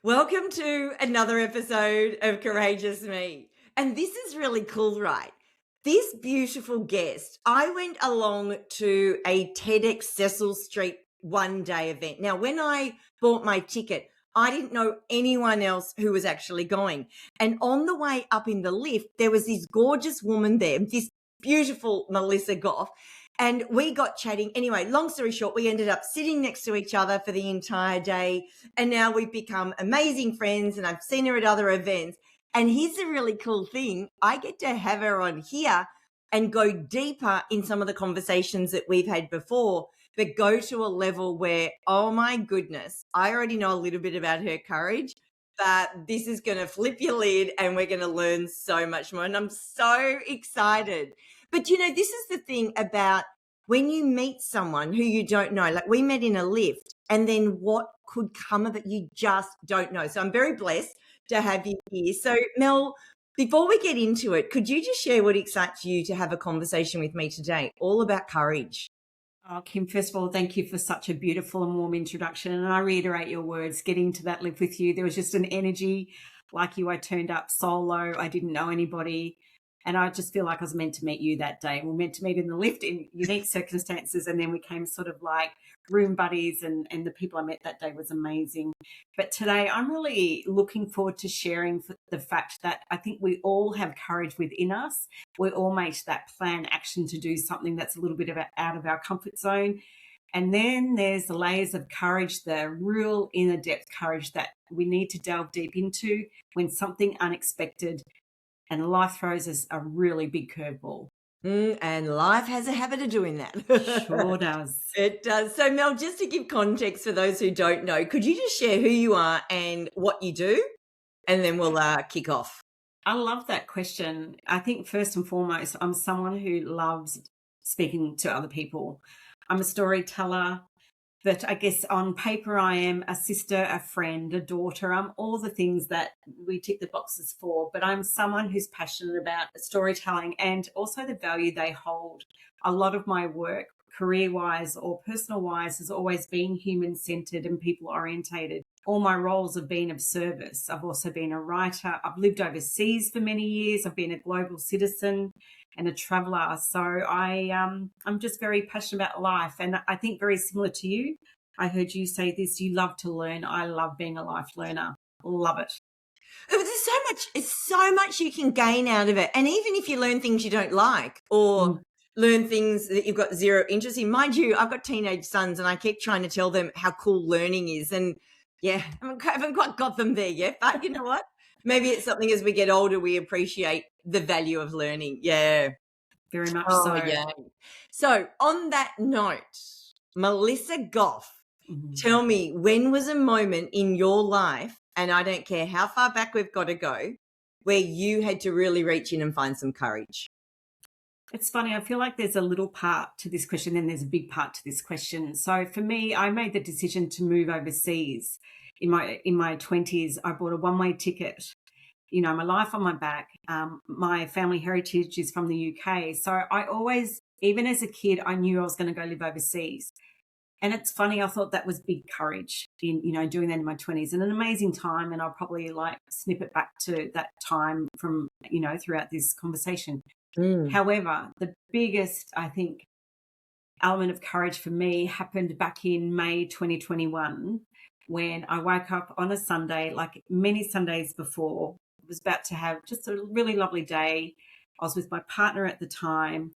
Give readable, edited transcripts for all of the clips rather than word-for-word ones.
Welcome to another episode of Courageous Me. And this is really cool, right? This beautiful guest, I went along to a TEDx Cecil Street one day event. Now, when I bought my ticket, I didn't know anyone else who was actually going. And on the way up in the lift, there was this gorgeous woman there, this beautiful Melissa Gough. And we got chatting. Anyway, long story short, we ended up sitting next to each other for the entire day. And now we've become amazing friends, and I've seen her at other events. And here's the really cool thing. I get to have her on here and go deeper in some of the conversations that we've had before, but go to a level where, oh my goodness, I already know a little bit about her courage, but this is going to flip your lid and we're going to learn so much more. And I'm so excited. But this is the thing about when you meet someone who you don't know, like we met in a lift, and then what could come of it, you just don't know. So I'm very blessed to have you here. So Mel, before we get into it, could you just share what excites you to have a conversation with me today, all about courage? Oh, Kim, first of all, thank you for such a beautiful and warm introduction. And I reiterate your words, getting to that live with you. There was just an energy like you. I turned up solo. I didn't know anybody. And I just feel like I was meant to meet you that day. We were meant to meet in the lift in unique circumstances. And then we came sort of like room buddies, and the people I met that day was amazing. But today I'm really looking forward to sharing the fact that I think we all have courage within us. We all make that plan action to do something that's a little bit out of our comfort zone. And then there's the layers of courage, the real inner depth courage that we need to delve deep into when something unexpected and life throws us a really big curveball. And life has a habit of doing that. Sure does. It does. So Mel, just to give context for those who don't know, could you just share who you are and what you do? And then we'll kick off. I love that question. I think first and foremost, I'm someone who loves speaking to other people. I'm a storyteller, but I guess on paper I am a sister, a friend, a daughter. I'm all the things that we tick the boxes for, but I'm someone who's passionate about storytelling and also the value they hold. A lot of my work, career-wise or personal-wise, has always been human-centered and people-orientated. All my roles have been of service. I've also been a writer. I've lived overseas for many years. I've been a global citizen and a traveler. So I'm just very passionate about life. And I think very similar to you. I heard you say this, you love to learn. I love being a life learner. Love it. It's so much you can gain out of it. And even if you learn things you don't like or learn things that you've got zero interest in, mind you, I've got teenage sons and I keep trying to tell them how cool learning is. And yeah, I haven't quite got them there yet, but you know what? Maybe it's something as we get older, we appreciate the value of learning. Yeah. Very much so. Yeah. So on that note, Melissa Gough, tell me, when was a moment in your life, and I don't care how far back we've got to go, where you had to really reach in and find some courage? It's funny. I feel like there's a little part to this question and there's a big part to this question. So for me, I made the decision to move overseas in my 20s. I bought a one-way ticket. You know, my life on my back. My family heritage is from the UK. So I always, even as a kid, I knew I was going to go live overseas. And it's funny, I thought that was big courage in, doing that in my 20s, and an amazing time. And I'll probably snip it back to that time from, throughout this conversation. However, the biggest, I think, element of courage for me happened back in May 2021 when I woke up on a Sunday, like many Sundays before. I was about to have just a really lovely day. I was with my partner at the time,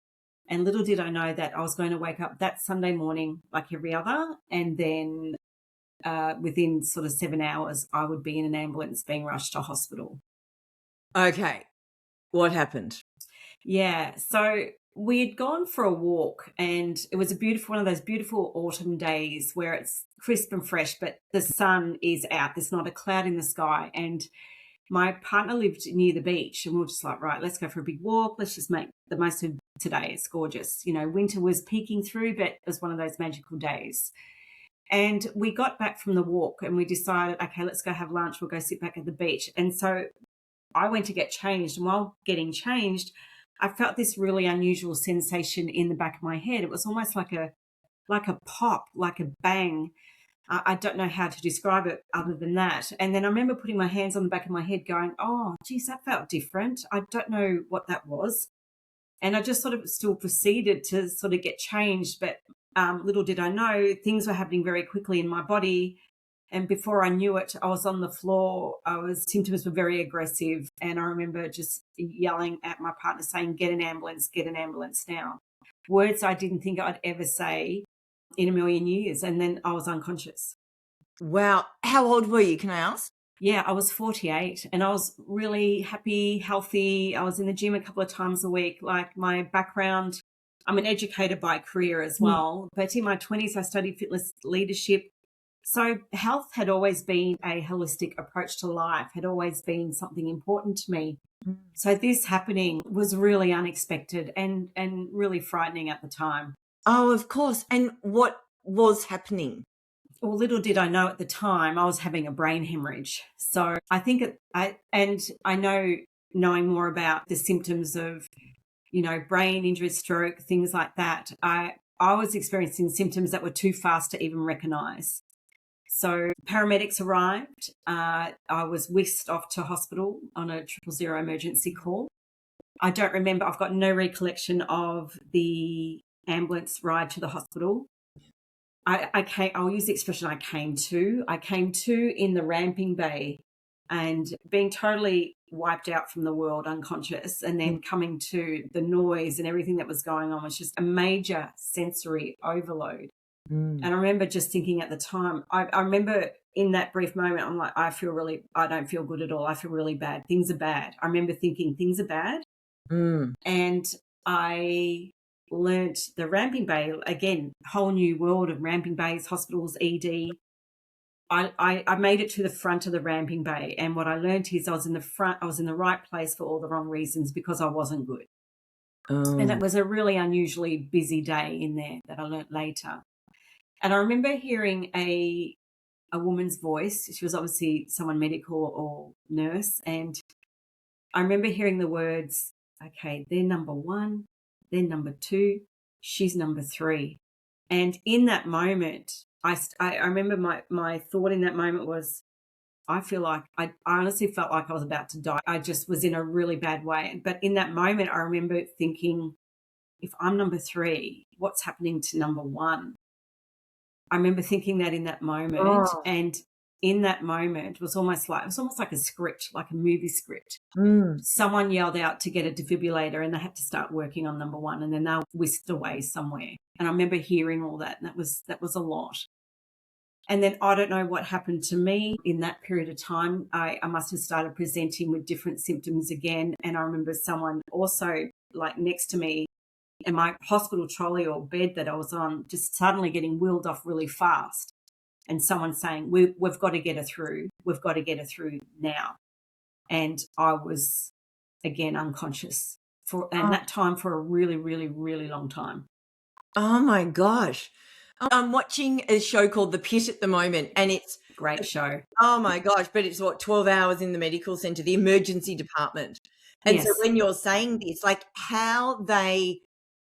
and little did I know that I was going to wake up that Sunday morning like every other, and then within sort of 7 hours, I would be in an ambulance being rushed to hospital. Okay. What happened? Yeah. So we had gone for a walk, and it was one of those beautiful autumn days where it's crisp and fresh, but the sun is out. There's not a cloud in the sky. And my partner lived near the beach, and we were just like, right, let's go for a big walk. Let's just make the most of today. It's gorgeous. Winter was peeking through, but it was one of those magical days. And we got back from the walk and we decided, okay, let's go have lunch. We'll go sit back at the beach. And so I went to get changed. And while getting changed, I felt this really unusual sensation in the back of my head. It was almost like a pop, like a bang. I don't know how to describe it other than that. And then I remember putting my hands on the back of my head going, oh, geez, that felt different. I don't know what that was. And I just sort of still proceeded to sort of get changed. But little did I know, things were happening very quickly in my body. And before I knew it, I was on the floor. Symptoms were very aggressive. And I remember just yelling at my partner saying, get an ambulance now. Words I didn't think I'd ever say in a million years. And then I was unconscious. Wow. How old were you, can I ask? Yeah, I was 48 and I was really happy, healthy. I was in the gym a couple of times a week. Like my background, I'm an educator by career as well. But in my 20s, I studied fitness leadership. So health had always been a holistic approach to life, had always been something important to me. So this happening was really unexpected and really frightening at the time. Oh, of course. And what was happening? Well, little did I know at the time I was having a brain hemorrhage. So I think I know, knowing more about the symptoms of, brain injury, stroke, things like that, I was experiencing symptoms that were too fast to even recognize. So paramedics arrived. I was whisked off to hospital on a 000 emergency call. I don't remember. I've got no recollection of the ambulance ride to the hospital. I'll use the expression I came to in the ramping bay and being totally wiped out from the world, unconscious, and then coming to the noise and everything that was going on was just a major sensory overload. And I remember just thinking at the time, I remember in that brief moment, I'm like, I don't feel good at all. I feel really bad. Things are bad. I remember thinking things are bad. And I learnt the ramping bay, again, whole new world of ramping bays, hospitals, ED. I made it to the front of the ramping bay, and what I learnt is I was in the front, I was in the right place for all the wrong reasons because I wasn't good. And it was a really unusually busy day in there that I learnt later. And I remember hearing a woman's voice. She was obviously someone medical or nurse, and I remember hearing the words, okay, they're number 1, then number 2, she's number 3. And in that moment, I remember my thought in that moment was, I honestly felt like I was about to die. I just was in a really bad way. But in that moment, I remember thinking, if I'm number 3, what's happening to number 1? I remember thinking that in that moment. And in that moment, it was almost like a script, like a movie script. Someone yelled out to get a defibrillator and they had to start working on number 1, and then they were whisked away somewhere. And I remember hearing all that, and that was a lot. And then I don't know what happened to me in that period of time. I must have started presenting with different symptoms again. And I remember someone also like next to me in my hospital trolley or bed that I was on, just suddenly getting wheeled off really fast. And someone saying, we've got to get her through. We've got to get her through now. And I was, again, unconscious that time for a really, really, really long time. Oh, my gosh. I'm watching a show called The Pit at the moment, and it's great show. Oh, my gosh. But it's 12 hours in the medical centre, the emergency department. And so when you're saying this, like how they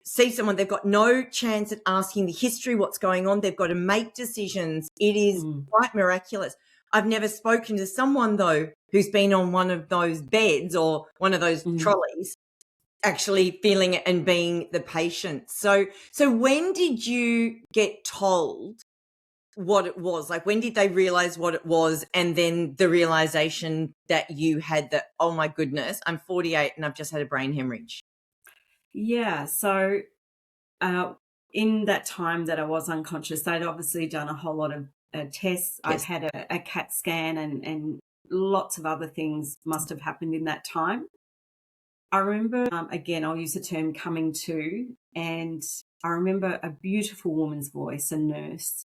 see someone, they've got no chance at asking the history, what's going on. They've got to make decisions. It is quite miraculous. I've never spoken to someone, though, who's been on one of those beds or one of those trolleys, actually feeling it and being the patient. So when did you get told what it was? Like, when did they realize what it was? And then the realization that you had that, oh, my goodness, I'm 48 and I've just had a brain hemorrhage. Yeah. So in that time that I was unconscious, they'd obviously done a whole lot of tests. Yes. I'd had a CAT scan and lots of other things must have happened in that time. I remember, again, I'll use the term coming to, and I remember a beautiful woman's voice, a nurse.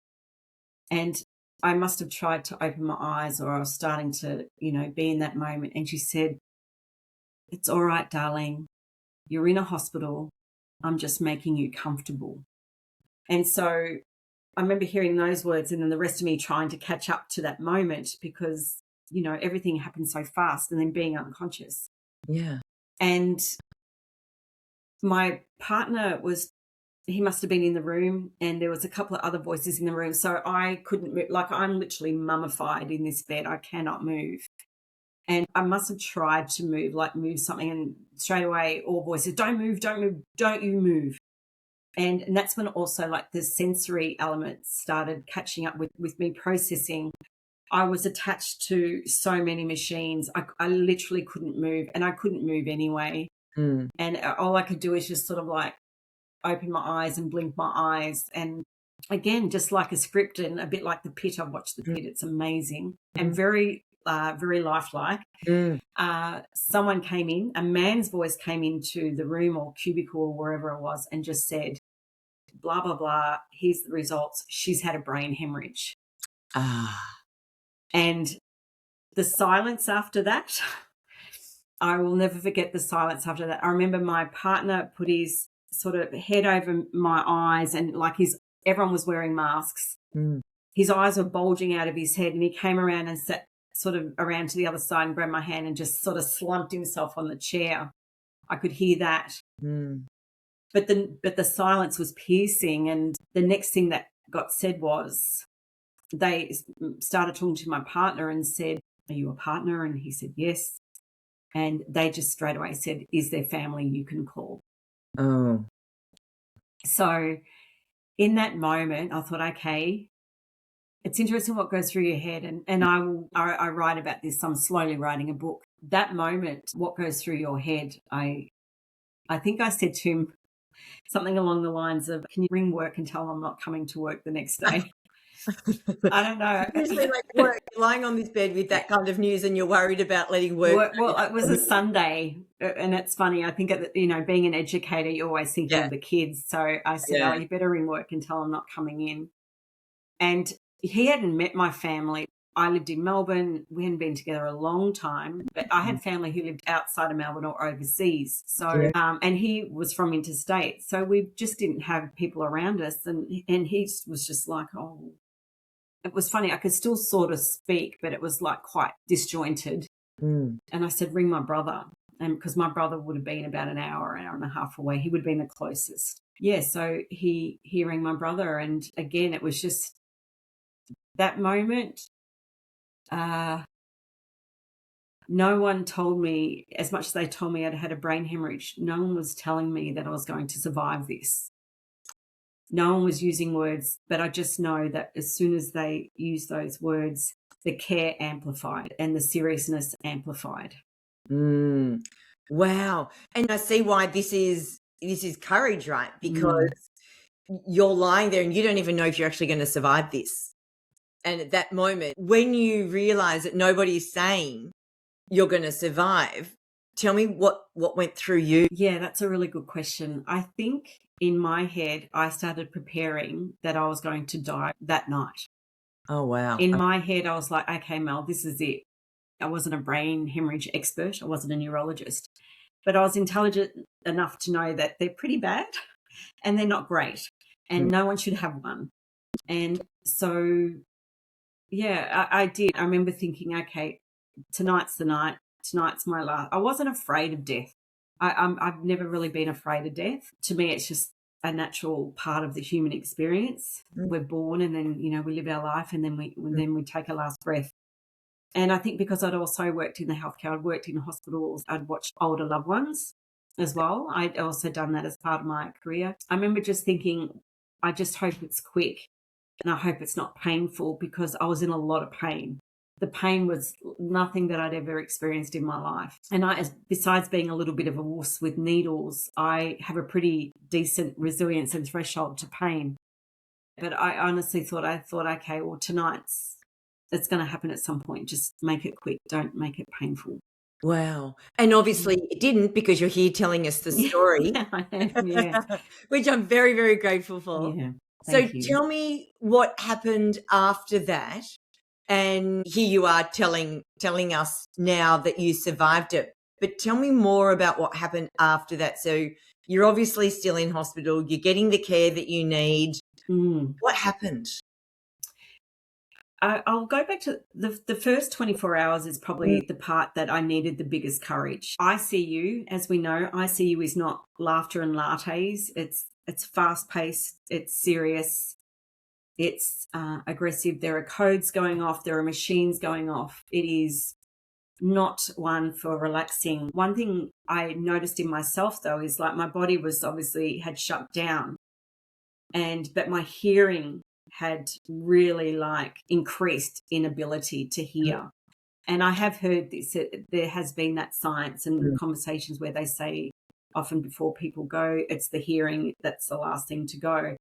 And I must have tried to open my eyes, or I was starting to, be in that moment. And she said, "It's all right, darling. You're in a hospital. I'm just making you comfortable." And so I remember hearing those words, and then the rest of me trying to catch up to that moment because, everything happened so fast, and then being unconscious. Yeah. And my partner was he must have been in the room, and there was a couple of other voices in the room. So I couldn't move. Like, I'm literally mummified in this bed. I cannot move. And I must have tried to move, like move something, and straight away all voices, don't move, don't move, don't you move. And that's when also like the sensory elements started catching up with me processing. I was attached to so many machines. I literally couldn't move, and I couldn't move anyway. And all I could do is just sort of like open my eyes and blink my eyes. And again, just like a script, and a bit like The Pit. I've watched The Pit. It's amazing and very lifelike. Someone came in, a man's voice came into the room or cubicle or wherever it was, and just said, blah, blah, blah, here's the results. She's had a brain hemorrhage. And the silence after that, I will never forget the silence after that. I remember my partner put his sort of head over my eyes, and like everyone was wearing masks. His eyes were bulging out of his head, and he came around and sat sort of around to the other side and grabbed my hand and just sort of slumped himself on the chair. I could hear that. But the silence was piercing. And the next thing that got said was, they started talking to my partner and said, are you a partner? And he said, yes. And they just straight away said, is there family you can call? So in that moment, I thought, okay, it's interesting what goes through your head. And I write about this. I'm slowly writing a book. That moment, what goes through your head, I think I said to him something along the lines of, can you ring work and tell them I'm not coming to work the next day? I don't know. Usually like work, you're lying on this bed with that kind of news and you're worried about letting work. Well, it was a Sunday, and it's funny. I think, being an educator, you're always thinking of the kids. So I said, oh, you better ring work and tell them I'm not coming in. And he hadn't met my family. I lived in Melbourne. We hadn't been together a long time, but I had family who lived outside of Melbourne or overseas. So, and he was from interstate. So we just didn't have people around us. And he was just like, oh, it was funny. I could still sort of speak, but it was like quite disjointed. And I said, ring my brother. And because my brother would have been about an hour and a half away. He would have been the closest. Yeah. So he rang my brother. And again, it was just that moment. No one told me, as much as they told me I'd had a brain hemorrhage, no one was telling me that I was going to survive this. No one was using words, but I just know that as soon as they used those words, the care amplified and the seriousness amplified. Wow. And I see why this is courage, right? Because you're lying there and you don't even know if you're actually going to survive this. And at that moment, when you realize that nobody's saying you're going to survive, tell me what went through you. Yeah, that's a really good question. I think in my head, I started preparing that I was going to die that night. Oh, wow. In my head, I was like, okay, Mel, this is it. I wasn't a brain hemorrhage expert. I wasn't a neurologist. But I was intelligent enough to know that they're pretty bad and they're not great. And no one should have one. And so, yeah, I did. I remember thinking, okay, tonight's the night. Tonight's my last. I wasn't afraid of death. I've never really been afraid of death. To me, it's just a natural part of the human experience. We're born, and then we live our life, and then we take our last breath. And I think because I'd also worked in the healthcare, I'd worked in hospitals, I'd watched older loved ones as well. I'd also done that as part of my career. I remember just thinking, I just hope it's quick, and I hope it's not painful, because I was in a lot of pain. The pain was nothing that I'd ever experienced in my life. And besides being a little bit of a wuss with needles, I have a pretty decent resilience and threshold to pain. But I honestly thought, okay, well, it's going to happen at some point. Just make it quick. Don't make it painful. Wow. And obviously it didn't, because you're here telling us the story, which I'm very, very grateful for. Yeah, so tell me what happened after that. And here you are telling us now that you survived it. But tell me more about what happened after that. So you're obviously still in hospital. You're getting the care that you need. What happened? I'll go back to the first 24 hours is probably the part that I needed the biggest courage. ICU, as we know, ICU is not laughter and lattes. It's It's fast-paced, it's serious, it's aggressive. There are codes going off, there are machines going off. It is not one for relaxing. One thing I noticed in myself, though, is like my body was obviously had shut down, but my hearing had really like increased inability to hear. And I have heard this, there has been that science and conversations where they say often before people go, it's the hearing that's the last thing to go.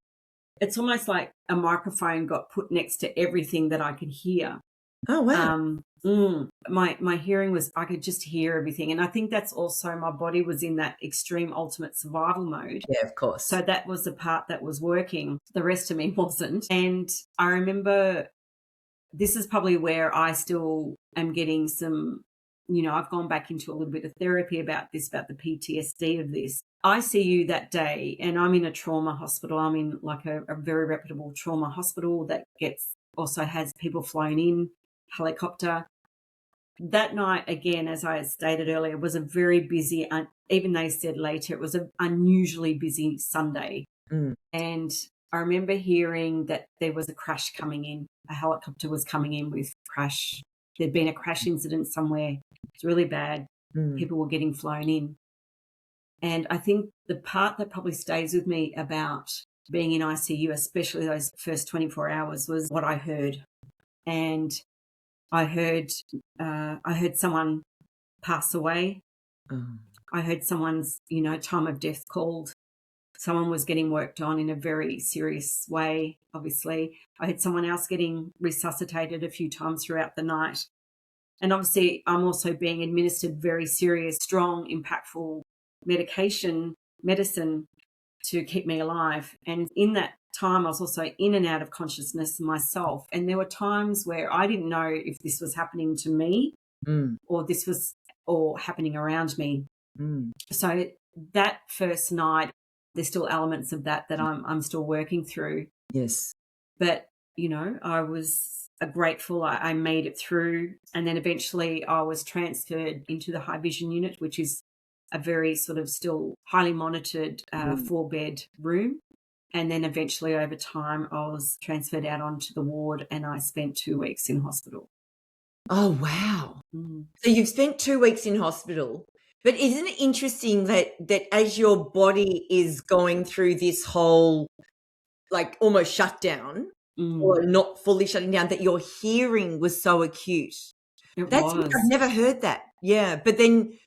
It's almost like a microphone got put next to everything that I could hear. Oh, wow. My hearing was, I could just hear everything. And I think that's also, my body was in that extreme ultimate survival mode. Yeah, of course. So that was the part that was working. The rest of me wasn't. And I remember this is probably where I still am getting some, I've gone back into a little bit of therapy about this, about the PTSD of this. I see you that day and I'm in a trauma hospital. I'm in like a very reputable trauma hospital that also has people flown in, helicopter. That night, again, as I stated earlier, was a very busy, even they said later, it was an unusually busy Sunday. And I remember hearing that there was a crash coming in. A helicopter was coming in with crash. There'd been a crash incident somewhere. It's really bad. People were getting flown in. And I think the part that probably stays with me about being in ICU, especially those first 24 hours, was what I heard. And I heard someone pass away. I heard someone's, time of death called. Someone was getting worked on in a very serious way, obviously. I had someone else getting resuscitated a few times throughout the night. And obviously, I'm also being administered very serious, strong, impactful medicine to keep me alive. And in that time, I was also in and out of consciousness myself. And there were times where I didn't know if this was happening to me or happening around me. So that first night, there's still elements of that I'm still working through. Yes. But, I was grateful I made it through. And then eventually I was transferred into the high vision unit, which is a very sort of still highly monitored 4-bed room. And then eventually over time I was transferred out onto the ward and I spent 2 weeks in hospital. Oh, wow. So you've spent 2 weeks in hospital. But isn't it interesting that as your body is going through this whole, like, almost shutdown or not fully shutting down, that your hearing was so acute? It was. I've never heard that. Yeah. But then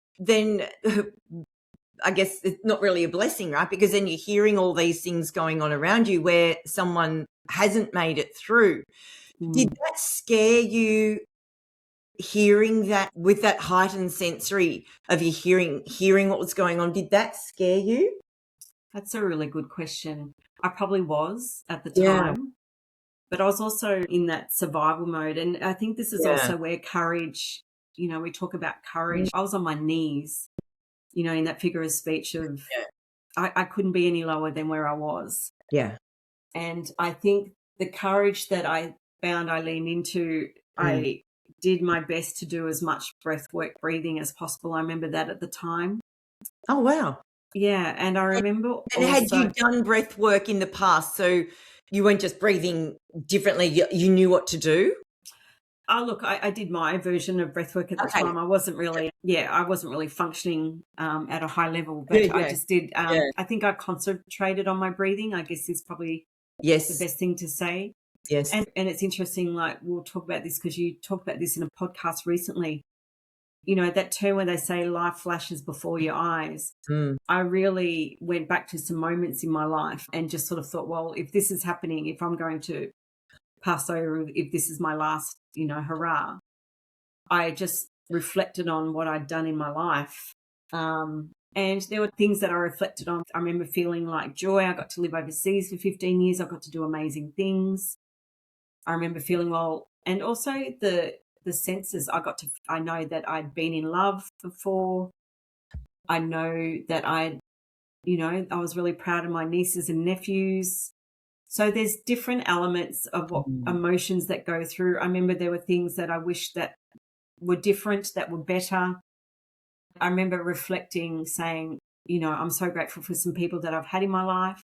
I guess it's not really a blessing, right? Because then you're hearing all these things going on around you where someone hasn't made it through. Did that scare you? Hearing that with that heightened sensory of your hearing what was going on, did that scare you? That's a really good question. I probably was at the time, but I was also in that survival mode. And I think this is also where courage, we talk about courage. I was on my knees, in that figure of speech of I couldn't be any lower than where I was. Yeah. And I think the courage that I found I leaned into, I did my best to do as much breathing as possible. I remember that at the time. Oh, wow. Yeah, and I remember And had you done breath work in the past, so you weren't just breathing differently, you knew what to do? Oh, look, I did my version of breath work at the time. I wasn't really functioning at a high level, but I just did. I think I concentrated on my breathing, I guess is probably the best thing to say. Yes. And it's interesting, like we'll talk about this because you talked about this in a podcast recently, that term where they say life flashes before your eyes. I really went back to some moments in my life and just sort of thought, well, if this is happening, if I'm going to pass over, if this is my last, hurrah, I just reflected on what I'd done in my life. And there were things that I reflected on. I remember feeling like joy. I got to live overseas for 15 years. I got to do amazing things. I remember feeling well, and also the senses. I know that I'd been in love before. I know that I was really proud of my nieces and nephews. So there's different elements of what emotions that go through. I remember there were things that I wished that were different, that were better. I remember reflecting, saying, I'm so grateful for some people that I've had in my life.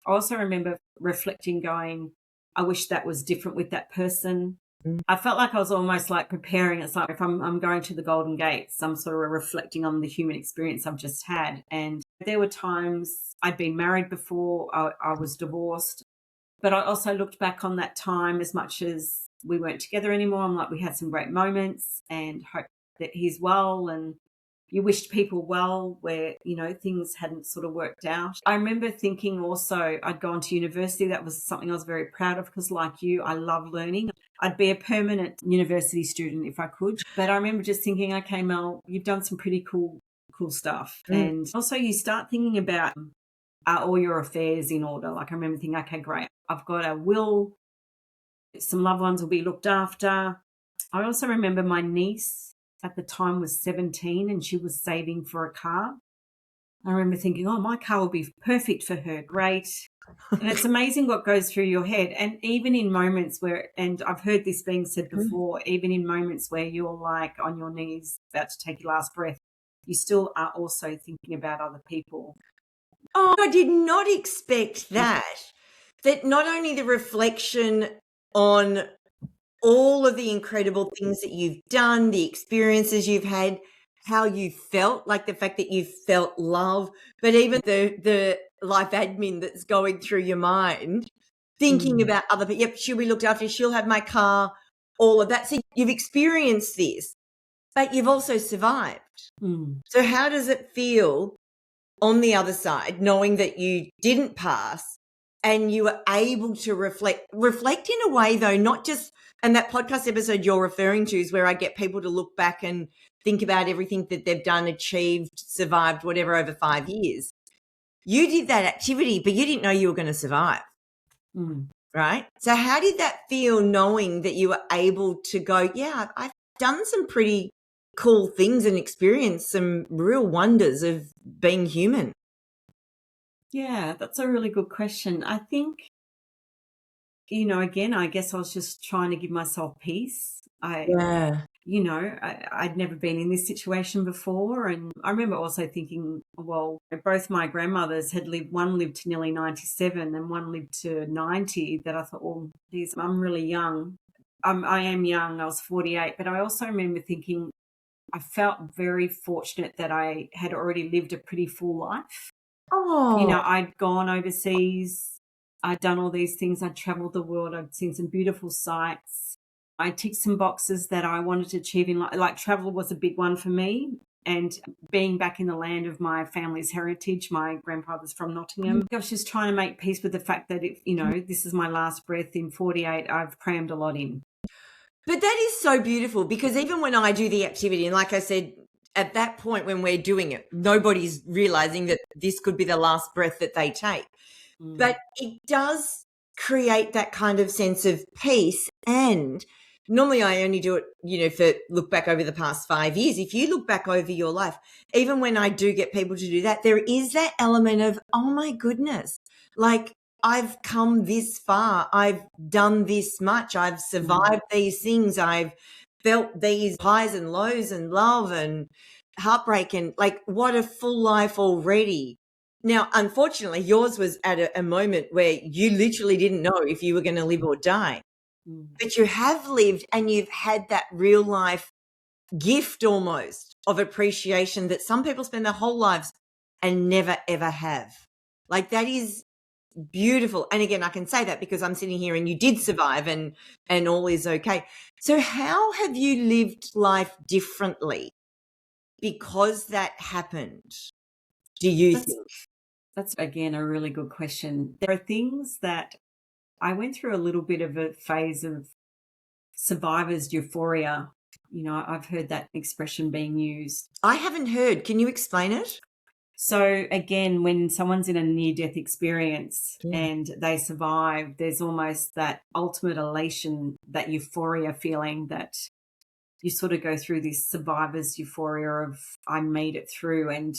I also remember reflecting, going, I wish that was different with that person. I felt like I was almost like preparing. It's like if I'm going to the Golden Gates, I'm sort of reflecting on the human experience I've just had. And there were times I'd been married before, I was divorced, but I also looked back on that time, as much as we weren't together anymore. I'm like, we had some great moments and hope that he's well, and you wished people well where, things hadn't sort of worked out. I remember thinking also I'd gone to university. That was something I was very proud of because, like you, I love learning. I'd be a permanent university student if I could. But I remember just thinking, okay, Mel, you've done some pretty cool stuff. And also you start thinking about, are all your affairs in order? Like I remember thinking, okay, great. I've got a will. Some loved ones will be looked after. I also remember my niece at the time was 17 and she was saving for a car. I remember thinking, oh, my car will be perfect for her. Great. And it's amazing what goes through your head. And even in moments where, and I've heard this being said before, even in moments where you're like on your knees about to take your last breath, you still are also thinking about other people. Oh, I did not expect that. That not only the reflection on all of the incredible things that you've done, the experiences you've had, how you felt, like the fact that you felt love, but even the life admin that's going through your mind, thinking about other people. Yep, she'll be looked after. She'll have my car, all of that. So you've experienced this, but you've also survived. So how does it feel on the other side, knowing that you didn't pass and you were able to reflect in a way, though, not just, and that podcast episode you're referring to is where I get people to look back and think about everything that they've done, achieved, survived, whatever, over 5 years. You did that activity, but you didn't know you were going to survive. Right? So how did that feel, knowing that you were able to go, yeah, I've done some pretty cool things and experienced some real wonders of being human? Yeah, that's a really good question. I think, again, I guess I was just trying to give myself peace. I'd never been in this situation before. And I remember also thinking, well, both my grandmothers had lived, one lived to nearly 97 and one lived to 90, that I thought, well, geez, I'm really young. I am young. I was 48. But I also remember thinking, I felt very fortunate that I had already lived a pretty full life. Oh, I'd gone overseas. I'd done all these things. I'd traveled the world. I'd seen some beautiful sights. I ticked some boxes that I wanted to achieve in life. Like travel was a big one for me. And being back in the land of my family's heritage, my grandfather's from Nottingham. I was just trying to make peace with the fact that, this is my last breath. In 48, I've crammed a lot in. but that is so beautiful, because even when I do the activity, and like I said, at that point when we're doing it, nobody's realizing that this could be the last breath that they take. But it does create that kind of sense of peace. And normally I only do it, for look back over the past 5 years. If you look back over your life, even when I do get people to do that, there is that element of, oh my goodness, like I've come this far. I've done this much. I've survived these things. I've felt these highs and lows and love and heartbreak, and like, what a full life already. Now, unfortunately, yours was at a moment where you literally didn't know if you were going to live or die. But you have lived, and you've had that real life gift almost of appreciation that some people spend their whole lives and never, ever have. Like, that is beautiful. And again, I can say that because I'm sitting here and you did survive and all is okay. So how have you lived life differently because that happened, do you think? That's, again, a really good question. There are things that I went through a little bit of a phase of survivor's euphoria. I've heard that expression being used. I haven't heard. Can you explain it? So again, when someone's in a near-death experience and they survive, there's almost that ultimate elation, that euphoria feeling, that you sort of go through this survivor's euphoria of, I made it through. And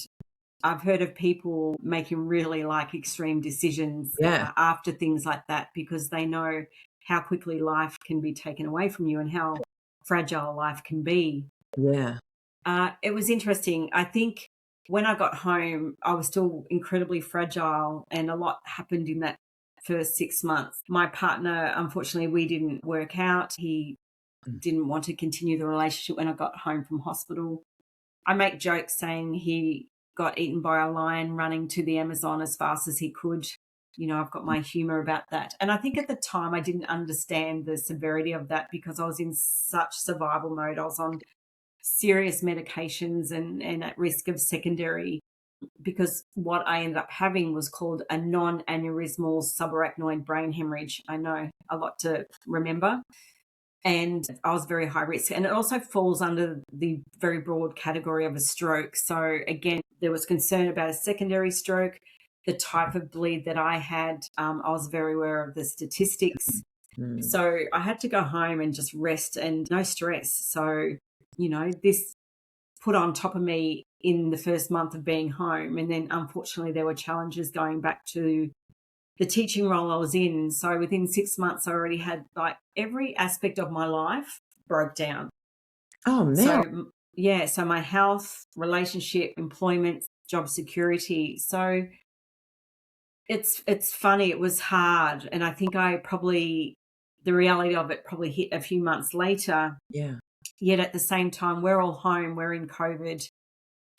I've heard of people making really like extreme decisions after things like that, because they know how quickly life can be taken away from you and how fragile life can be. Yeah. It was interesting. I think When I got home, I was still incredibly fragile, and a lot happened in that first 6 months. My partner, unfortunately, we didn't work out. He didn't want to continue the relationship when I got home from hospital. I make jokes saying he got eaten by a lion running to the Amazon as fast as he could. I've got my humor about that. And I think at the time I didn't understand the severity of that because I was in such survival mode. I was on serious medications and at risk of secondary, because what I ended up having was called a non-aneurysmal subarachnoid brain hemorrhage. I know, a lot to remember. And I was very high risk. And it also falls under the very broad category of a stroke. So again, there was concern about a secondary stroke, the type of bleed that I had. I was very aware of the statistics. So I had to go home and just rest and no stress. So, this put on top of me in the first month of being home. And then unfortunately there were challenges going back to the teaching role I was in. So within 6 months, I already had like every aspect of my life broke down. Oh, man. So, yeah, so my health, relationship, employment, job security. So it's funny. It was hard. And I think the reality of it probably hit a few months later. Yeah. Yet at the same time, we're all home. We're in COVID.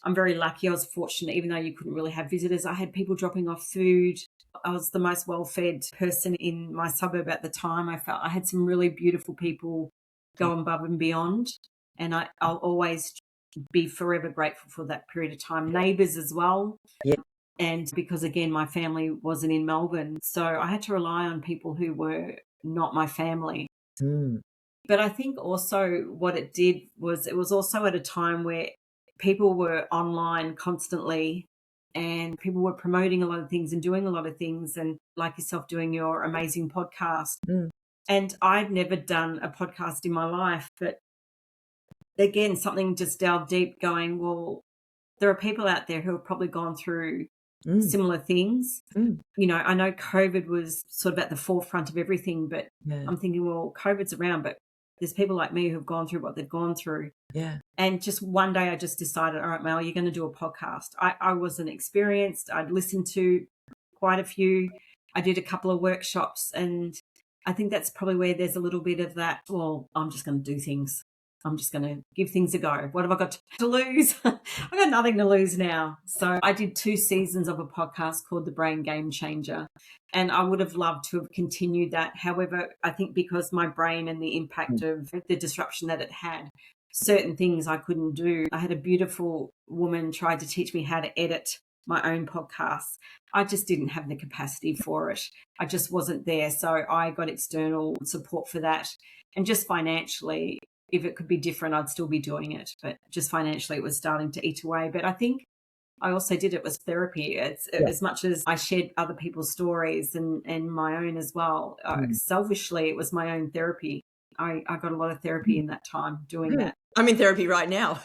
I'm very lucky. I was fortunate, even though you couldn't really have visitors. I had people dropping off food. I was the most well-fed person in my suburb at the time. I felt I had some really beautiful people go above and beyond. And I'll always be forever grateful for that period of time. Neighbours as well. Yeah. And because, again, my family wasn't in Melbourne, so I had to rely on people who were not my family. But I think also what it did was it was also at a time where people were online constantly and people were promoting a lot of things and doing a lot of things, and like yourself doing your amazing podcast. And I'd never done a podcast in my life, but again, something just delved deep going, well, there are people out there who have probably gone through similar things. I know COVID was sort of at the forefront of everything, but I'm thinking, well, COVID's around, but there's people like me who've gone through what they've gone through. Yeah. And just one day I just decided, all right, Mel, you're going to do a podcast. I wasn't experienced. I'd listened to quite a few. I did a couple of workshops, and I think that's probably where there's a little bit of that, well, I'm just going to do things. I'm just going to give things a go. What have I got to lose? I've got nothing to lose now. So I did 2 seasons of a podcast called The Brain Game Changer, and I would have loved to have continued that. However, I think because my brain and the impact of the disruption that it had, certain things I couldn't do. I had a beautiful woman try to teach me how to edit my own podcasts. I just didn't have the capacity for it. I just wasn't there. So I got external support for that. And just financially, if it could be different, I'd still be doing it. But just financially, it was starting to eat away. But I think I also did it was therapy. As much as I shared other people's stories and my own as well. Selfishly, it was my own therapy. I got a lot of therapy in that time doing that. I'm in therapy right now.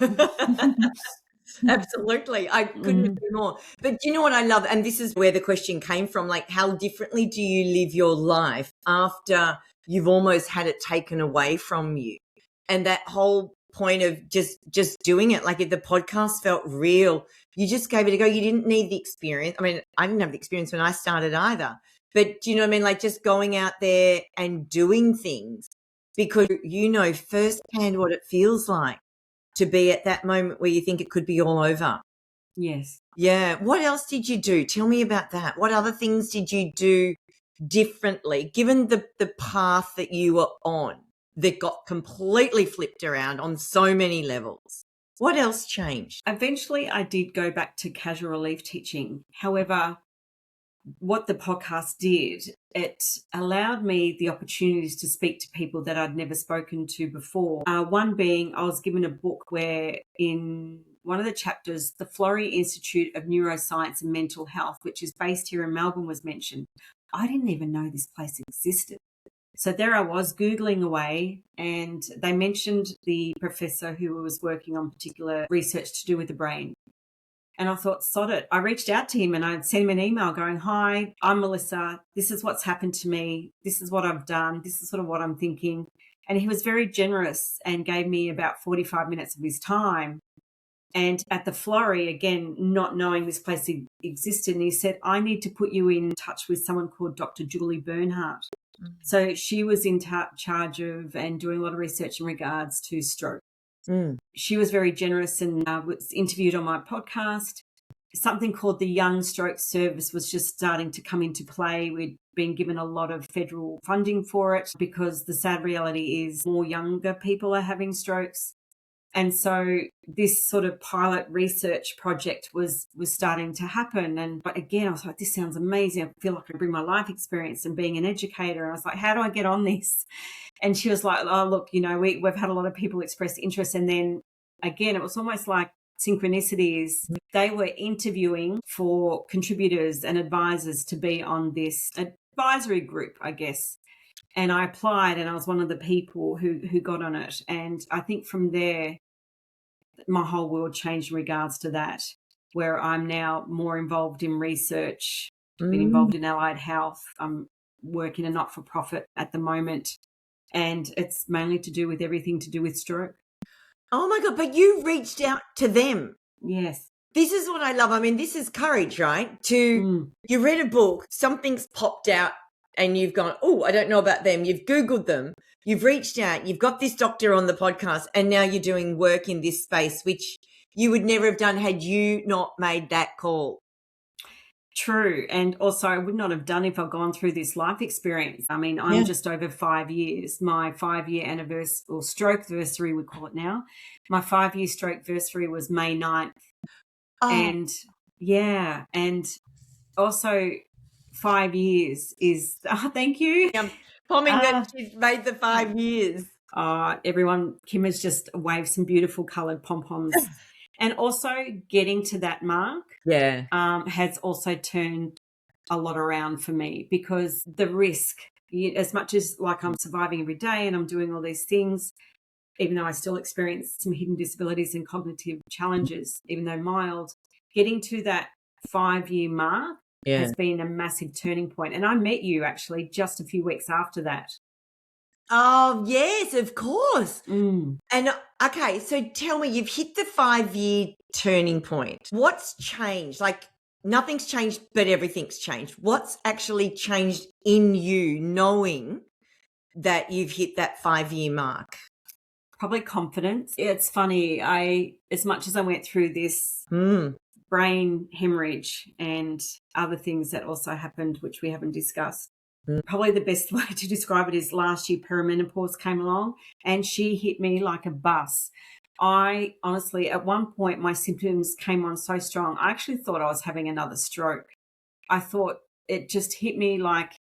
Absolutely. I couldn't agree more. But you know what I love? And this is where the question came from, like, how differently do you live your life after you've almost had it taken away from you? And that whole point of just doing it, like if the podcast felt real, you just gave it a go. You didn't need the experience. I mean, I didn't have the experience when I started either. But do you know what I mean? Like just going out there and doing things because you know firsthand what it feels like to be at that moment where you think it could be all over. Yes. Yeah. What else did you do? Tell me about that. What other things did you do differently, given the path that you were on that got completely flipped around on so many levels? What else changed? Eventually, I did go back to casual relief teaching. However, what the podcast did, it allowed me the opportunities to speak to people that I'd never spoken to before. One being, I was given a book where in one of the chapters, the Florey Institute of Neuroscience and Mental Health, which is based here in Melbourne, was mentioned. I didn't even know this place existed. So there I was Googling away, and they mentioned the professor who was working on particular research to do with the brain. And I thought, sod it. I reached out to him and I'd sent him an email going, hi, I'm Melissa. This is what's happened to me. This is what I've done. This is sort of what I'm thinking. And he was very generous and gave me about 45 minutes of his time. And at the Florey, again, not knowing this place existed, and he said, I need to put you in touch with someone called Dr. Julie Bernhardt. So she was in charge of and doing a lot of research in regards to stroke. She was very generous and was interviewed on my podcast. Something called the Young Stroke Service was just starting to come into play. We'd been given a lot of federal funding for it because the sad reality is more younger people are having strokes. And so this sort of pilot research project was starting to happen. But again, I was like, this sounds amazing. I feel like I bring my life experience and being an educator. And I was like, how do I get on this? And she was like, oh, look, we've had a lot of people express interest. And then again, it was almost like synchronicities. They were interviewing for contributors and advisors to be on this advisory group, I guess. And I applied, and I was one of the people who got on it. And I think from there, my whole world changed in regards to that, where I'm now more involved in research, been involved in allied health. I'm working a not-for-profit at the moment, and it's mainly to do with everything to do with stroke. Oh, my God. But you reached out to them. Yes. This is what I love. I mean, this is courage, right? You read a book, something's popped out, and you've gone, oh, I don't know about them. You've Googled them. You've reached out. You've got this doctor on the podcast, and now you're doing work in this space, which you would never have done had you not made that call. True. And also I would not have done if I'd gone through this life experience. I mean, I'm just over 5 years. My 5-year anniversary, or stroke-versary, we call it now. My 5-year stroke-versary was May 9th. Oh. And also 5 years is, thank you. I'm pomming that she's made the 5 years. Everyone, Kim has just waved some beautiful coloured pom-poms. And also getting to that mark has also turned a lot around for me, because the risk, as much as like I'm surviving every day and I'm doing all these things, even though I still experience some hidden disabilities and cognitive challenges, even though mild, getting to that 5-year mark has been a massive turning point. And I met you actually just a few weeks after that. Oh, yes, of course. And okay, so tell me, you've hit the 5-year turning point. What's changed? Like, nothing's changed, but everything's changed. What's actually changed in you knowing that you've hit that 5-year mark? Probably confidence. It's funny. As much as I went through this brain hemorrhage and other things that also happened, which we haven't discussed, probably the best way to describe it is last year perimenopause came along and she hit me like a bus. I honestly, at one point, my symptoms came on so strong, I actually thought I was having another stroke. I thought it just hit me like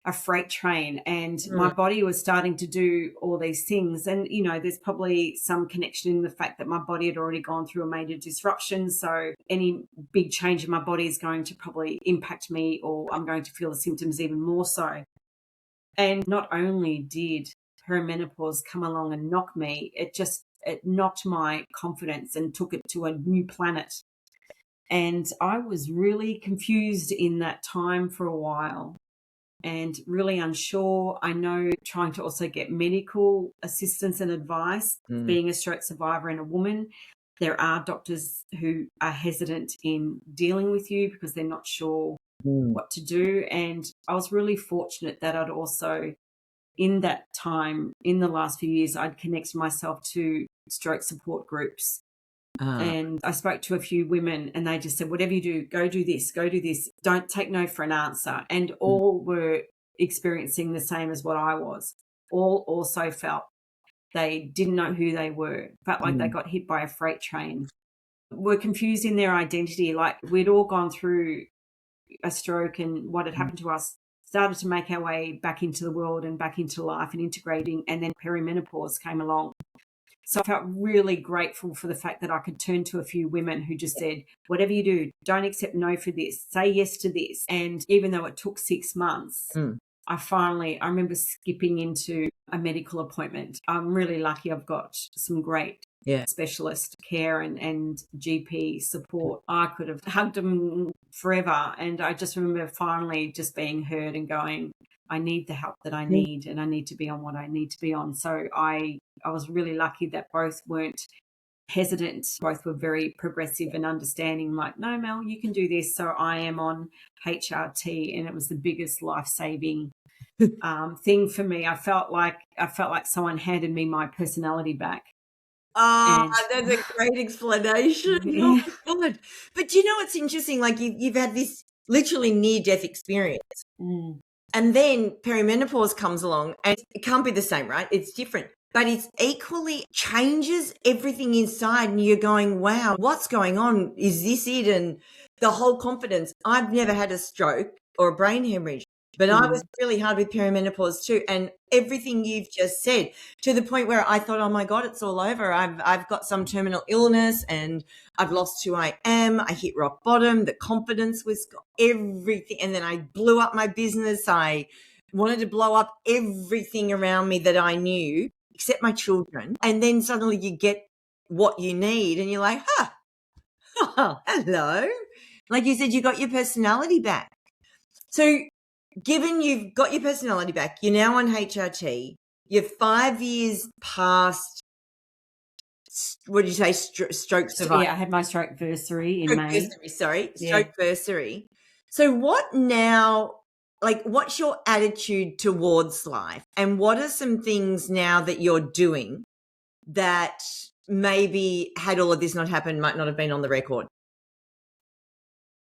a freight train, and my body was starting to do all these things. And, there's probably some connection in the fact that my body had already gone through a major disruption. So any big change in my body is going to probably impact me, or I'm going to feel the symptoms even more so. And not only did perimenopause come along and knock me, it knocked my confidence and took it to a new planet. And I was really confused in that time for a while and really unsure. I know trying to also get medical assistance and advice, being a stroke survivor and a woman, there are doctors who are hesitant in dealing with you because they're not sure what to do. And I was really fortunate that I'd also, in that time, in the last few years, I'd connected myself to stroke support groups. And I spoke to a few women and they just said, whatever you do, go do this, don't take no for an answer. And all were experiencing the same as what I was. All also felt they didn't know who they were, felt like they got hit by a freight train, were confused in their identity. Like we'd all gone through a stroke and what had happened to us, started to make our way back into the world and back into life and integrating, and then perimenopause came along. So I felt really grateful for the fact that I could turn to a few women who just said, whatever you do, don't accept no for this, say yes to this. And even though it took 6 months, I remember skipping into a medical appointment. I'm really lucky I've got some great specialist care and GP support. I could have hugged them forever. And I just remember finally just being heard and going, I need the help that I need, and I need to be on what I need to be on. So I was really lucky that both weren't hesitant. Both were very progressive and understanding, like, no, Mel, you can do this. So I am on HRT, and it was the biggest life-saving thing for me. I felt like someone handed me my personality back. Oh, And that's a great explanation. Oh yeah. my God. But you know what's interesting? Like you've had this literally near-death experience. Mm. And then perimenopause comes along, and it can't be the same, right? It's different. But it's equally changes everything inside, and you're going, wow, what's going on? Is this it? And the whole confidence. I've never had a stroke or a brain hemorrhage, but I was really hard with perimenopause too. And everything you've just said, to the point where I thought, oh my God, it's all over. I've got some terminal illness and I've lost who I am. I hit rock bottom. The confidence was everything. And then I blew up my business. I wanted to blow up everything around me that I knew, except my children. And then suddenly you get what you need and you're like, oh, hello. Like you said, you got your personality back. So given you've got your personality back, you're now on HRT, you're 5 years past, what did you say, stroke survivor? Yeah, I had my stroke versary in May. Stroke versary. So what now, like what's your attitude towards life? And what are some things now that you're doing that maybe had all of this not happened, might not have been on the record?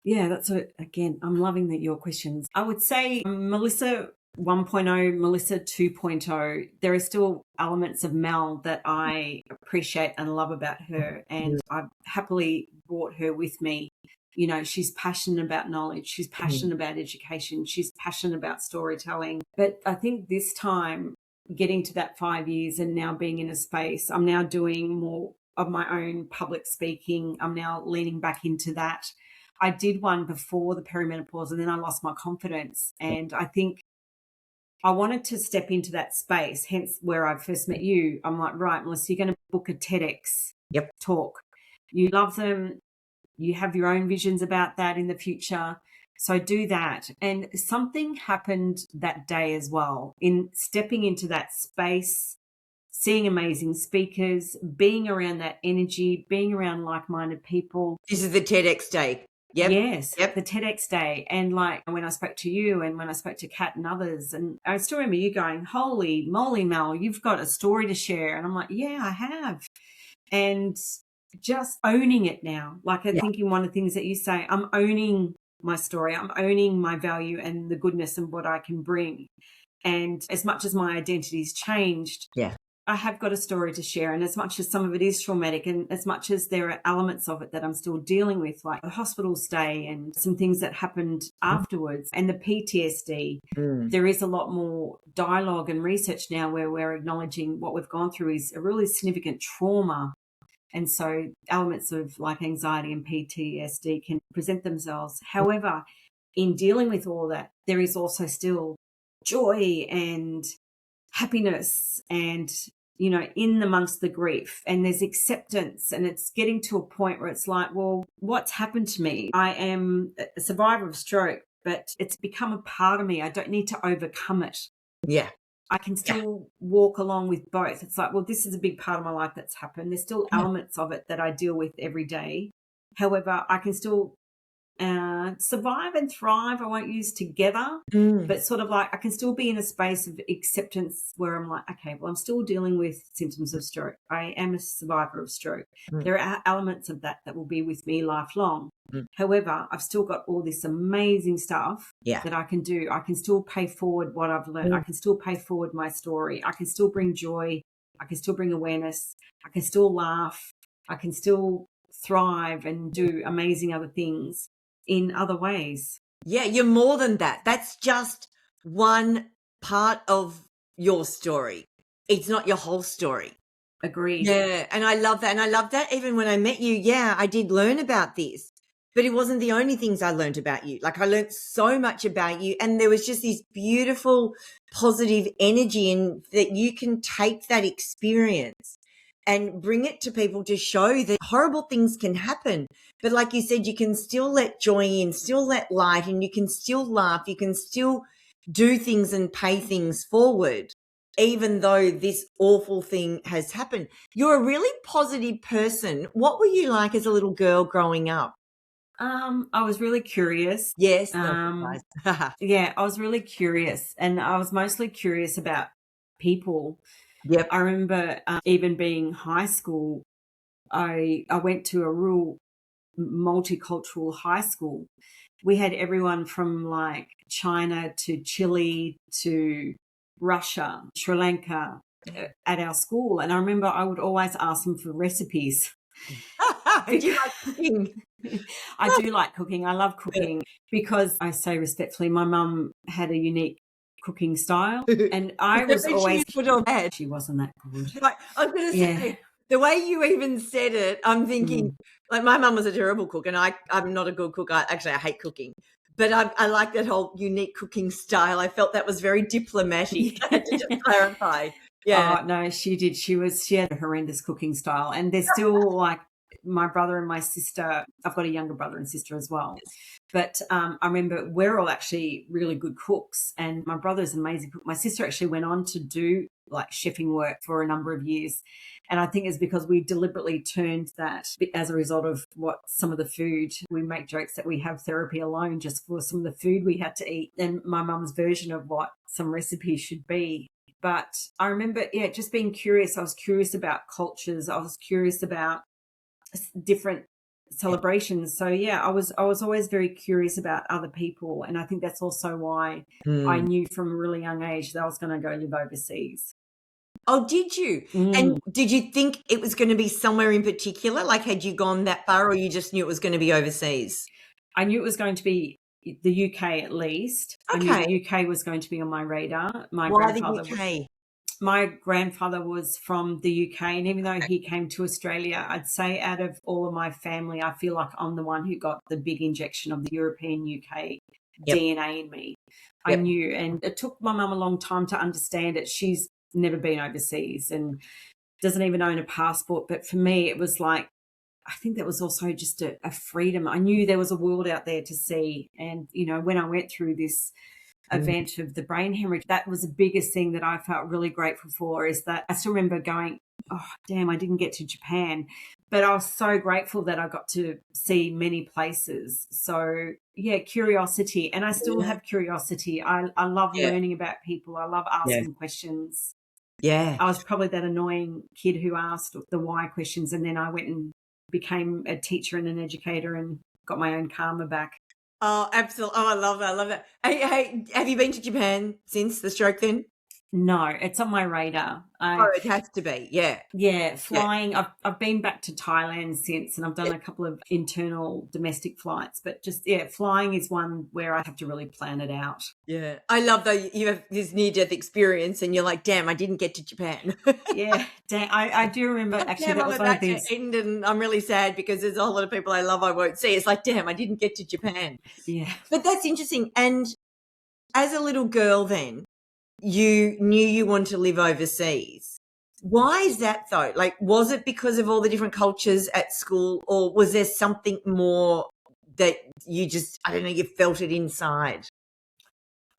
Yeah, that's again, I'm loving your questions. I would say Melissa 1.0, Melissa 2.0, there are still elements of Mel that I appreciate and love about her, and I've happily brought her with me. You know, she's passionate about knowledge, she's passionate about education, she's passionate about storytelling. But I think this time, getting to that 5 years and now being in a space, I'm now doing more of my own public speaking. I'm now leaning back into that. I did one before the perimenopause, and then I lost my confidence. And I think I wanted to step into that space, hence where I first met you. I'm like, right, Melissa, you're going to book a TEDx talk. You love them. You have your own visions about that in the future. So do that. And something happened that day as well in stepping into that space, seeing amazing speakers, being around that energy, being around like-minded people. This is the TEDx day. Yes, the TEDx day. And like when I spoke to you and when I spoke to Kat and others, and I still remember you going, holy moly, Mel, you've got a story to share. And I'm like, yeah, I have. And just owning it now. Like I think in one of the things that you say, I'm owning my story. I'm owning my value and the goodness and what I can bring. And as much as my identity's changed, I have got a story to share. And as much as some of it is traumatic, and as much as there are elements of it that I'm still dealing with, like a hospital stay and some things that happened afterwards and the PTSD, there is a lot more dialogue and research now where we're acknowledging what we've gone through is a really significant trauma. And so elements of like anxiety and PTSD can present themselves. However, in dealing with all that, there is also still joy and happiness and, you know, in amongst the grief, and there's acceptance, and it's getting to a point where it's like, well, what's happened to me? I am a survivor of stroke, but it's become a part of me. I don't need to overcome it. Yeah. I can still walk along with both. It's like, well, this is a big part of my life that's happened. There's still elements of it that I deal with every day. However, I can still survive and thrive. I won't use together, but sort of like I can still be in a space of acceptance where I'm like, okay, well, I'm still dealing with symptoms of stroke. I am a survivor of stroke. There are elements of that will be with me lifelong. However, I've still got all this amazing stuff that I can do. I can still pay forward what I've learned. I can still pay forward my story. I can still bring joy. I can still bring awareness. I can still laugh. I can still thrive and do amazing other things in other ways. Yeah, you're more than that. That's just one part of your story. It's not your whole story. Agreed. Yeah, and I love that. And I love that even when I met you, I did learn about this, but it wasn't the only things I learned about you. Like I learned so much about you, and there was just this beautiful positive energy in that you can take that experience and bring it to people to show that horrible things can happen. But like you said, you can still let joy in, still let light, and you can still laugh. You can still do things and pay things forward. even though this awful thing has happened. You're a really positive person. What were you like as a little girl growing up? I was really curious. Yes, no surprise. Yeah, I was really curious, and I was mostly curious about people. Yep. I remember even being high school, I went to a rural multicultural high school. We had everyone from like China to Chile to Russia, Sri Lanka at our school. And I remember I would always ask them for recipes. Do you like cooking? I do like cooking. I love cooking because I say respectfully, my mum had a unique cooking style, and I was always good or bad. She wasn't that good. Like, I was going to say, the way you even said it, I'm thinking, like, my mum was a terrible cook, and I'm not a good cook. I hate cooking. But I like that whole unique cooking style. I felt that was very diplomatic. I had to just clarify. Yeah. Oh, no, she did. She had a horrendous cooking style. And they're still like my brother and my sister. I've got a younger brother and sister as well. But I remember we're all actually really good cooks. And my brother's an amazing cook. My sister actually went on to do like chefing work for a number of years. And I think it's because we deliberately turned that as a result of what some of the food, we make jokes that we have therapy alone just for some of the food we had to eat and my mum's version of what some recipes should be. But I remember, just being curious. I was curious about cultures. I was curious about different celebrations. So, I was always very curious about other people. And I think that's also why I knew from a really young age that I was going to go live overseas. Oh, did you? And did you think it was going to be somewhere in particular? Like, had you gone that far, or you just knew it was going to be overseas? I knew it was going to be the UK at least. Okay. I knew the UK was going to be on my radar. Why the UK? My grandfather was from the UK, and even though he came to Australia, I'd say out of all of my family, I feel like I'm the one who got the big injection of the European UK DNA in me. I knew, and it took my mum a long time to understand it. She's never been overseas and doesn't even own a passport. But for me, it was like, I think that was also just a freedom. I knew there was a world out there to see. And, when I went through this event of the brain hemorrhage, that was the biggest thing that I felt really grateful for, is that I still remember going, oh, damn, I didn't get to Japan. But I was so grateful that I got to see many places. So, curiosity. And I still have curiosity. I love learning about people. I love asking questions. Yeah. I was probably that annoying kid who asked the why questions, and then I went and became a teacher and an educator and got my own karma back. Oh, absolutely. Oh, I love that. I love that. Hey, have you been to Japan since the stroke then? No, it's on my radar. It has to be. Yeah. Yeah, flying. Yeah. I've been back to Thailand since, and I've done a couple of internal domestic flights, but just, flying is one where I have to really plan it out. Yeah. I love though you have this near-death experience and you're like, damn, I didn't get to Japan. Yeah. Damn, I do remember actually that was one of these. And I'm really sad because there's a whole lot of people I love I won't see. It's like, damn, I didn't get to Japan. Yeah. But that's interesting. And as a little girl then, you knew you wanted to live overseas. Why is that though? Like, was it because of all the different cultures at school, or was there something more that you just, I don't know, you felt it inside?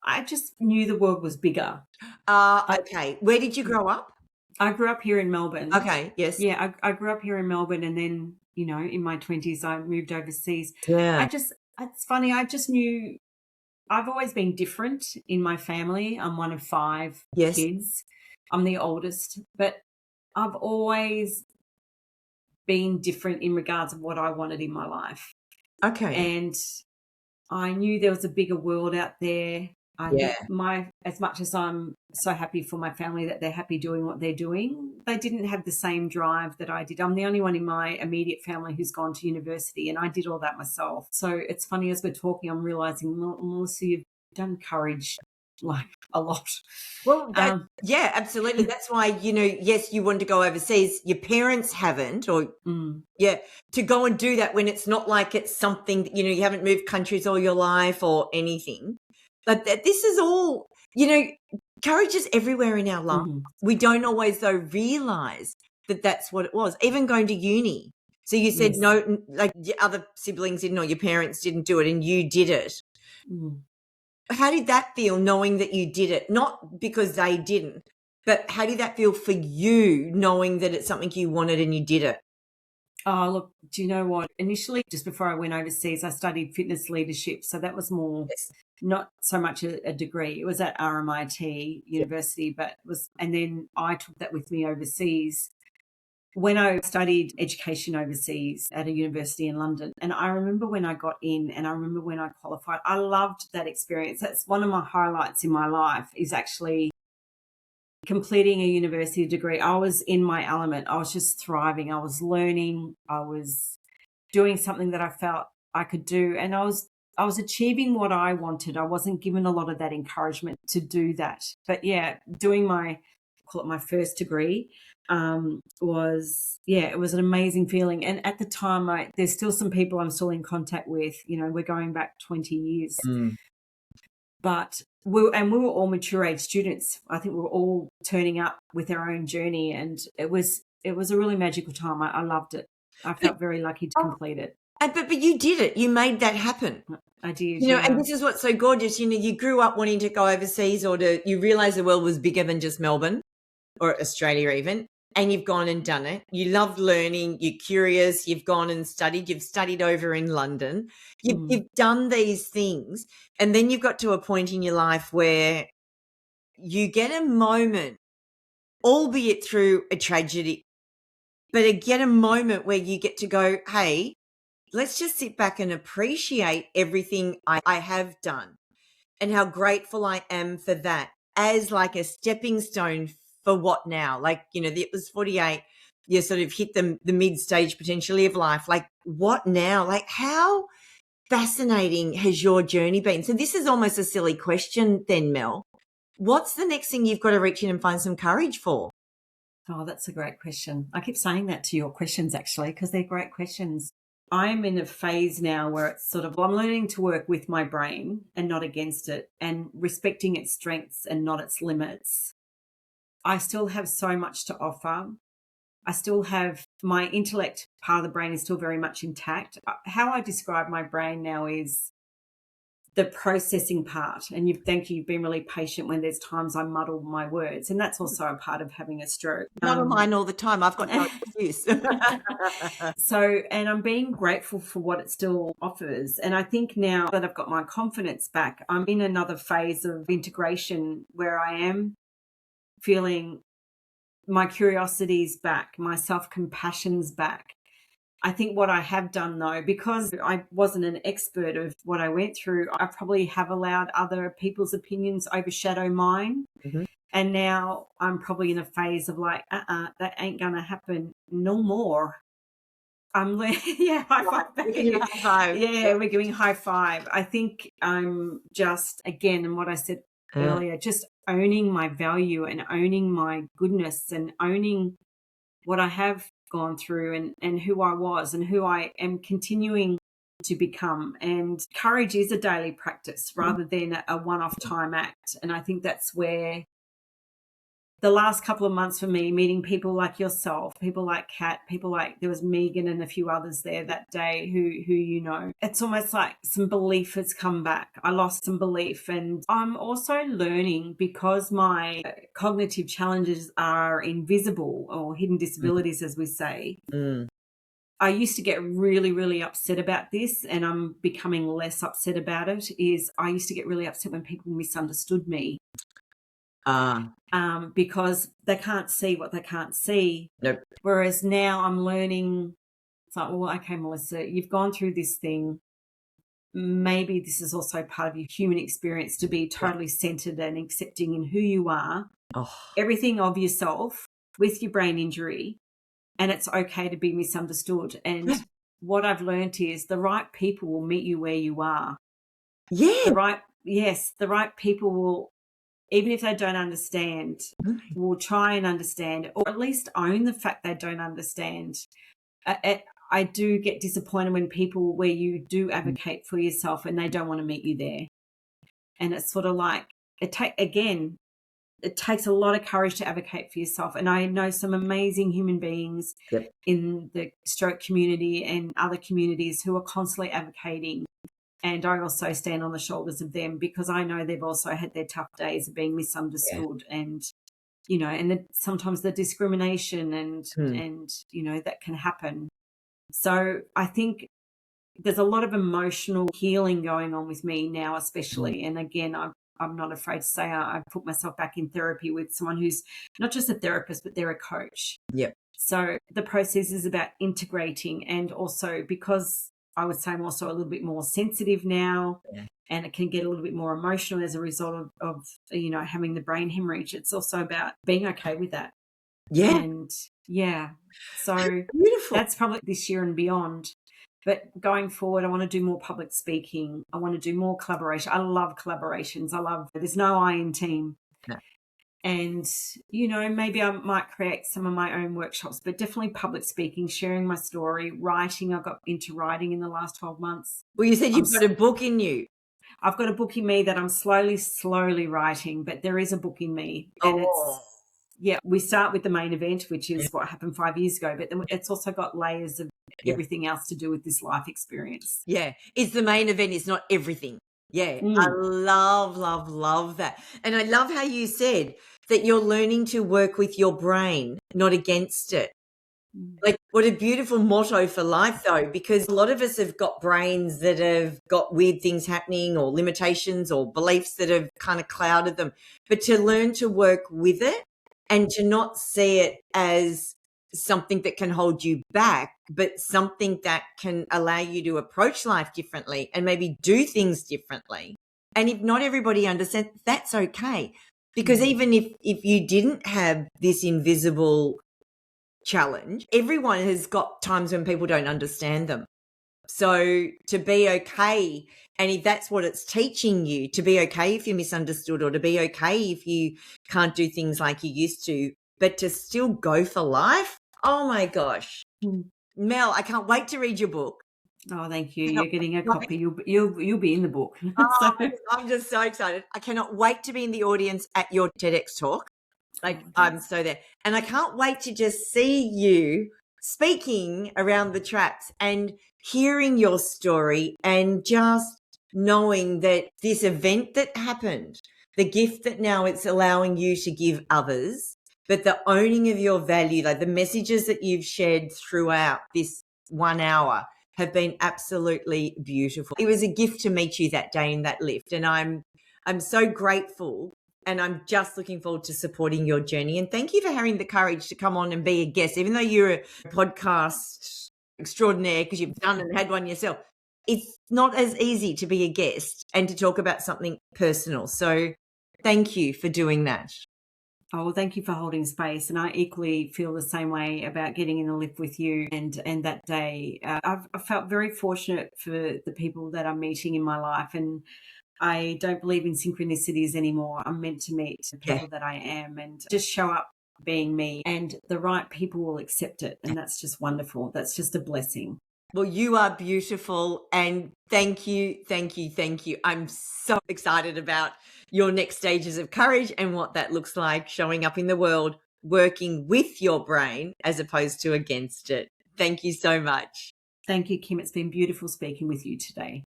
I just knew the world was bigger. Okay. Where did you grow up? I grew up here in Melbourne. Okay, yes. Yeah, I grew up here in Melbourne, and then, in my 20s, I moved overseas. Yeah. It's funny, I just knew I've always been different in my family. I'm one of 5 kids. I'm the oldest, but I've always been different in regards of what I wanted in my life. Okay. And I knew there was a bigger world out there. As much as I'm so happy for my family that they're happy doing what they're doing, they didn't have the same drive that I did. I'm the only one in my immediate family who's gone to university, and I did all that myself. So it's funny, as we're talking, I'm realizing, Melissa, you've done courage like a lot. Well, yeah, absolutely. That's why, yes, you wanted to go overseas. Your parents haven't, or to go and do that when it's not like it's something that, you haven't moved countries all your life or anything. But this is all, courage is everywhere in our life. Mm-hmm. We don't always, though, realize that that's what it was. Even going to uni. So you said no, like your other siblings didn't, or your parents didn't do it, and you did it. Mm. How did that feel, knowing that you did it? Not because they didn't, But how did that feel for you, knowing that it's something you wanted and you did it? Oh, look, do you know what? Initially, just before I went overseas, I studied fitness leadership. So that was more Yes. not so much a degree. It was at RMIT University, and then I took that with me overseas when I studied education overseas at a university in London. And I remember when I got in and I remember when I qualified, I loved that experience. That's one of my highlights in my life, is actually completing a university degree. I was in my element. I was just thriving. I was learning. I was doing something that I felt I could do. And I was achieving what I wanted. I wasn't given a lot of that encouragement to do that. But yeah, doing call it my first degree, it was an amazing feeling. And at the time, there's still some people I'm still in contact with. You know, we're going back 20 years. But we were all mature age students. I think we were all turning up with our own journey, and it was a really magical time. I loved it. I felt very lucky to complete it. But you did it. You made that happen. I did. You know, and this is what's so gorgeous. You know, you grew up wanting to go overseas, or you realize the world was bigger than just Melbourne or Australia even, and you've gone and done it. You love learning. You're curious. You've gone and studied. You've studied over in London. You've done these things, and then you've got to a point in your life where you get a moment, albeit through a tragedy, but get a moment where you get to go, hey, let's just sit back and appreciate everything I have done and how grateful I am for that as like a stepping stone for what now? Like, you know, it was 48, you sort of hit the mid stage potentially of life. Like, what now? Like, how fascinating has your journey been? So this is almost a silly question then, Mel. What's the next thing you've got to reach in and find some courage for? Oh, that's a great question. I keep saying that to your questions, actually, because they're great questions. I'm in a phase now where it's sort of, I'm learning to work with my brain and not against it, and respecting its strengths and not its limits. I still have so much to offer. I still have my intellect part of the brain is still very much intact. How I describe my brain now is the processing part. And you've been really patient when there's times I muddle my words. And that's also a part of having a stroke. Not on mine all the time. I've got no excuse. And I'm being grateful for what it still offers. And I think now that I've got my confidence back, I'm in another phase of integration where I am feeling my curiosity's back, my self-compassion's back. I think what I have done, though, because I wasn't an expert of what I went through, I probably have allowed other people's opinions overshadow mine. And now I'm probably in a phase of like, that ain't going to happen no more. Yeah, high five. High five. Yeah, we're giving high five. I think I'm just, again, and what I said earlier, just owning my value and owning my goodness and owning what I have gone through and who I was and who I am continuing to become. And courage is a daily practice rather than a one-off time act. And I think that's where the last couple of months for me, meeting people like yourself, people like Kat, people like, there was Megan and a few others there that day who you know, it's almost like some belief has come back. I lost some belief, and I'm also learning, because my cognitive challenges are invisible, or hidden disabilities, as we say. I used to get really, really upset about this, and I'm becoming less upset about it. I used to get really upset when people misunderstood me. Because they can't see what they can't see. Nope. Whereas now I'm learning, it's like, well, okay, Melissa, you've gone through this thing. Maybe this is also part of your human experience, to be totally centered and accepting in who you are, everything of yourself with your brain injury, and it's okay to be misunderstood. And what I've learned is the right people will meet you where you are. Yeah. The right people will, even if they don't understand, will try and understand, or at least own the fact they don't understand. I do get disappointed when people, where you do advocate for yourself and they don't want to meet you there. And it's sort of like, it takes a lot of courage to advocate for yourself. And I know some amazing human beings in the stroke community and other communities who are constantly advocating. And I also stand on the shoulders of them, because I know they've also had their tough days of being misunderstood. And and sometimes the discrimination Mm. and, that can happen. So I think there's a lot of emotional healing going on with me now, especially. And again, I'm not afraid to say I put myself back in therapy with someone who's not just a therapist, but they're a coach. Yep. So the process is about integrating, and also because I would say I'm also a little bit more sensitive now, and it can get a little bit more emotional as a result of having the brain hemorrhage. It's also about being okay with that. Yeah. And so Beautiful. that's probably this year and beyond. But going forward, I want to do more public speaking. I want to do more collaboration. I love collaborations. There's no I in team. No. And, maybe I might create some of my own workshops, but definitely public speaking, sharing my story, writing. I got into writing in the last 12 months. Well, you said you've got a book in you. I've got a book in me that I'm slowly writing, but there is a book in me. And we start with the main event, which is what happened 5 years ago, but then it's also got layers of everything else to do with this life experience. Yeah. It's the main event. It's not everything. Yeah. I love that. And I love how you said that you're learning to work with your brain, not against it. Like, what a beautiful motto for life, though, because a lot of us have got brains that have got weird things happening or limitations or beliefs that have kind of clouded them. But to learn to work with it and to not see it as something that can hold you back, but something that can allow you to approach life differently and maybe do things differently. And if not everybody understands, that's okay. Because even if you didn't have this invisible challenge, everyone has got times when people don't understand them. So to be okay, and if that's what it's teaching you, to be okay if you're misunderstood, or to be okay if you can't do things like you used to, but to still go for life. Oh my gosh. Mel, I can't wait to read your book. Oh, thank you. You're getting a copy. You'll be in the book. I'm just so excited. I cannot wait to be in the audience at your TEDx talk. I'm so there. And I can't wait to just see you speaking around the traps and hearing your story and just knowing that this event that happened, the gift that now it's allowing you to give others, but the owning of your value, like the messages that you've shared throughout this 1 hour have been absolutely beautiful. It was a gift to meet you that day in that lift. And I'm so grateful. And I'm just looking forward to supporting your journey. And thank you for having the courage to come on and be a guest, even though you're a podcast extraordinaire because you've done and had one yourself. It's not as easy to be a guest and to talk about something personal. So thank you for doing that. Oh, well, thank you for holding space. And I equally feel the same way about getting in the lift with you and that day. I felt very fortunate for the people that I'm meeting in my life, and I don't believe in synchronicities anymore. I'm meant to meet the people that I am and just show up being me, and the right people will accept it. And that's just wonderful. That's just a blessing. Well, you are beautiful, and thank you. I'm so excited about your next stages of courage and what that looks like, showing up in the world, working with your brain as opposed to against it. Thank you so much. Thank you, Kim. It's been beautiful speaking with you today.